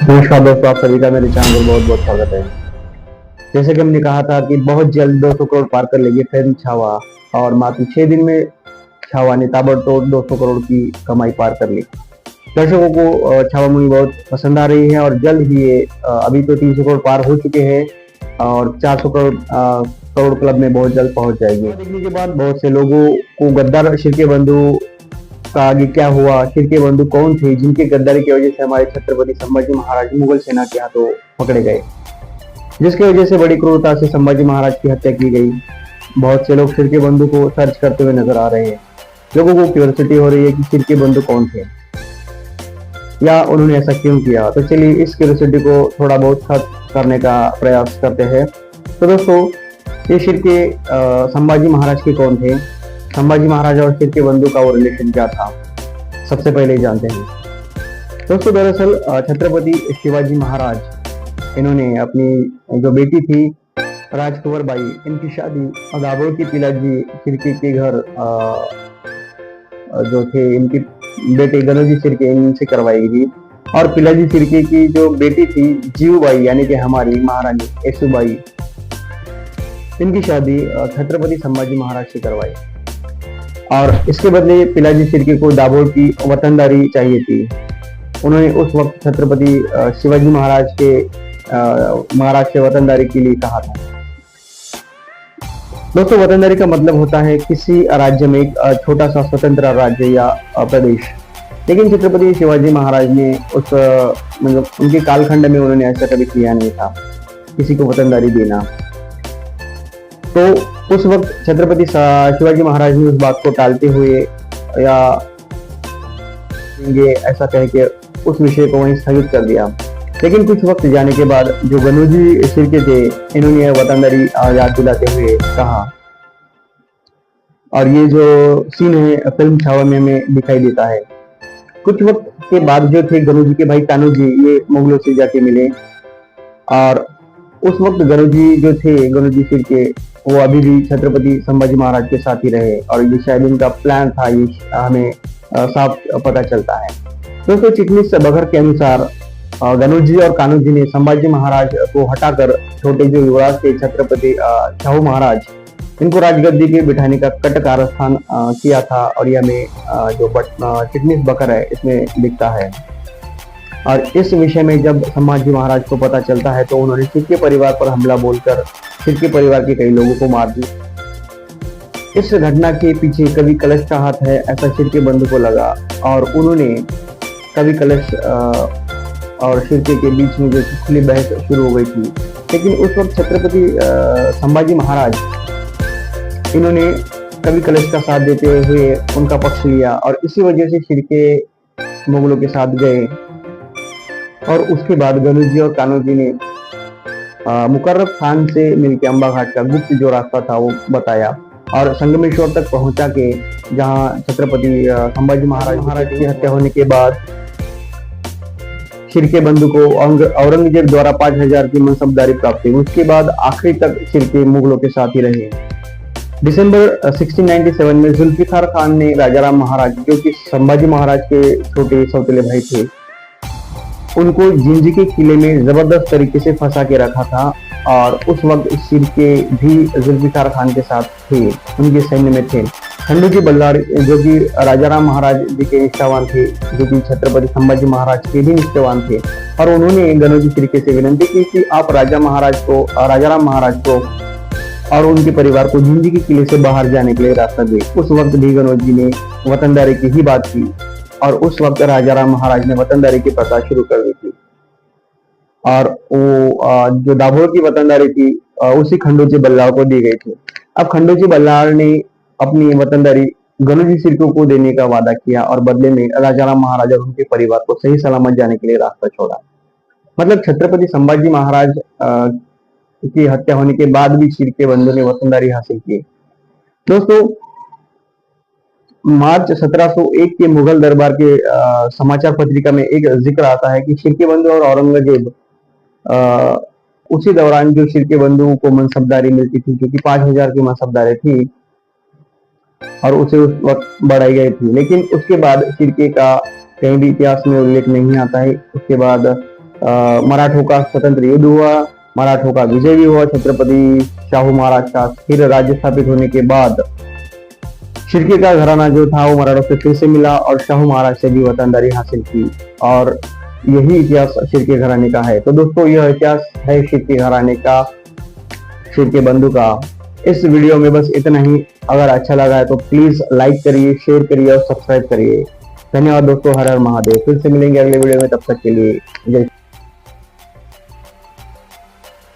नमस्कार दोस्तों, आप सभी का मेरे चैनल पर बहुत बहुत स्वागत है। जैसे कि हमने कहा था कि बहुत जल्द 200 करोड़ पार कर लेगी फिल्म छावा, और मात्र 6 दिन में छावा ने ताबड़तोड़ 200 करोड़ की कमाई पार कर ली। दर्शकों को छावा मूवी बहुत पसंद आ रही है और जल्द ही ये अभी तो 300 करोड़ पार हो चुके हैं और 400 करोड़ क्लब में बहुत जल्द पहुंच जाएगी। देखने के बाद बहुत से लोगों को गद्दार शिर्के बंधु का आगे क्या हुआ, शिर्के बंधु कौन थे जिनके गद्दारी की वजह से हमारे छत्रपति संभाजी महाराज मुगल सेना के हाथों पकड़े गए, जिसकी वजह से बड़ी क्रूरता से संभाजी महाराज की हत्या की गई। बहुत से लोग शिर्के बंधु को सर्च करते हुए नजर आ रहे हैं। लोगों को क्यूरियोसिटी हो रही है कि शिर्के बंधु कौन थे या उन्होंने ऐसा क्यों किया। तो चलिए इस क्यूरियोसिटी को थोड़ा बहुत खत्म करने का प्रयास करते हैं। तो दोस्तों, ये शिर्के संभाजी महाराज के कौन थे, संभाजी महाराज और शिर्के बंधु का वो रिलेशन क्या था, सबसे पहले जानते हैं। दोस्तों, दरअसल छत्रपति शिवाजी महाराज इन्होंने अपनी जो बेटी थी राजकुंवर बाई, इनकी शादी दाभोळ के पिलाजी शिर्के के घर जो थे इनके बेटे गनोजी शिर्के इनसे करवाई गई। और पिलाजी शिर्के की जो बेटी थी जीवूबाई यानी कि हमारी महारानी येसूबाई, इनकी शादी छत्रपति संभाजी महाराज से करवाई। और इसके बदले पिलाजी शिर्के को दाभोळ की वतनदारी चाहिए थी। उन्होंने उस वक्त छत्रपति शिवाजी महाराज से वतनदारी के लिए कहा था। दोस्तों, वतनदारी का मतलब होता है किसी राज्य में एक छोटा सा स्वतंत्र राज्य या प्रदेश। लेकिन छत्रपति शिवाजी महाराज ने उस मतलब उनके कालखंड में उन्होंने ऐसा कभी किया नहीं था, किसी को वतनदारी देना। तो उस वक्त छत्रपति शिवाजी महाराज ने उस बात को टालते हुए या ये ऐसा कह के उस विषय को वहीं स्थगित कर दिया। लेकिन कुछ वक्त जाने के बाद जो गनोजी शिर्के थे, इन्होंने यह वतनदारी याद दिलाते हुए कहा। और ये जो सीन है फिल्म छावा में हमें दिखाई देता है। कुछ वक्त के बाद जो थे गनोजी के भाई कान्होजी, ये मुगलों से जाके मिले। और उस वक्त गनोजी जो थे, गनोजी शिर्के, वो अभी भी छत्रपति संभाजी महाराज के साथ ही रहे और ये शायद इनका प्लान था, ये हमें साफ पता चलता है। दोस्तों, चिटनीस बघर के अनुसार गनोजी और कान्होजी ने संभाजी महाराज को हटाकर छोटे जो युवराज थे छत्रपति शाहू महाराज, इनको राजगद्दी पे बिठाने का कट कारस्थान किया था। और ये हमें जो चिटनीस बघर है इसमें दिखता है। और इस विषय में जब संभाजी महाराज को पता चलता है तो उन्होंने शिर्के परिवार पर हमला बोलकर शिर्के परिवार के कई लोगों को मार दी। इस घटना के पीछे कवि कलश का हाथ है, ऐसा शिर्के बंधु को लगा। और उन्होंने कवि कलश और शिर्के के बीच में जो खुली बहस शुरू हो गई थी। लेकिन उस वक्त छत्रपति संभाजी महाराज इन्होंने कवि कलश का साथ देते हुए उनका पक्ष लिया और इसी वजह से शिर्के मुगलों के साथ गए। और उसके बाद गनोजी और कान्होजी ने मुकर्रब खान से मिलकर अम्बा घाट का गुप्त जो रास्ता था वो बताया और संगमेश्वर तक पहुंचा के, जहां छत्रपति संभाजी महाराज की हत्या होने के बाद शिर्के बंधु को औरंगजेब द्वारा 5000 की मनसबदारी प्राप्त हुई। उसके बाद आखिरी तक शिर्के मुगलों के साथ ही रहे। दिसंबर 1697 में जुल्फिकार खान ने राजाराम महाराज, जो कि संभाजी महाराज के छोटे सौतेले भाई थे, उनको जिंजी के किले में जबरदस्त तरीके से फंसा के रखा था। और उस वक्त शिर्के भी जुल्फिकार खान के साथ थे, उनके सैन्य में थे। खंडूजी बल्लाळ, जो कि राजाराम महाराज जी के निष्ठावान थे, जो कि छत्रपति संभाजी महाराज के भी निष्ठावान थे। और उन्होंने गनोजी शिर्के से विनती की कि आप राजाराम महाराज को और उनके परिवार को जिंजी के किले से बाहर जाने के लिए रास्ता दे। उस वक्त भी गनोजी ने वतनदारी की ही बात की और उस वक्त राजाराम महाराज ने वतनदारी की प्रथा शुरू कर दी थी। और वो जो दाभोळ की वतनदारी थी उसी खंडूजी बल्लाळ को दी गई थी। अब खंडूजी बल्लाळ ने अपनी वतनदारी गनोजी शिर्के को देने का वादा किया और बदले में राजाराम महाराज और उनके परिवार को सही सलामत जाने के लिए रास्ता छोड़ा। मतलब छत्रपति संभाजी महाराज की हत्या होने के बाद भी शिर्के बंधु ने वतनदारी हासिल की। दोस्तों, मार्च 1701 के मुगल दरबार के समाचार पत्रिका में एक जिक्र आता है कि शिर्के बंधु और औरंगजेब उसी दौरान जो शिर्के बंधु को मनसबदारी मिलती थी, जो कि 5000 की मनसबदारी थी, और उसे उस वक्त बढ़ाई गई थी। लेकिन उसके बाद शिर्के का कहीं भी इतिहास में उल्लेख नहीं आता है। उसके बाद मराठों का स्वतंत्र युद्ध हुआ, मराठों का विजय भी हुआ। छत्रपति शाहू महाराज का फिर राज्य स्थापित होने के बाद शिर्के का घराना जो था वो मराठों से फिर से मिला और शाहू महाराज से भी वतनदारी हासिल की, और यही इतिहास शिर्के घराने का है। तो दोस्तों यह इतिहास है शिर्के घराने का, शिर्के बंधु का। इस वीडियो में बस इतना ही। अगर अच्छा लगा है तो प्लीज लाइक करिए, शेयर करिए और सब्सक्राइब करिए। धन्यवाद दोस्तों। हर हर महादेव। फिर से मिलेंगे अगले वीडियो में, तब तक के लिए जय।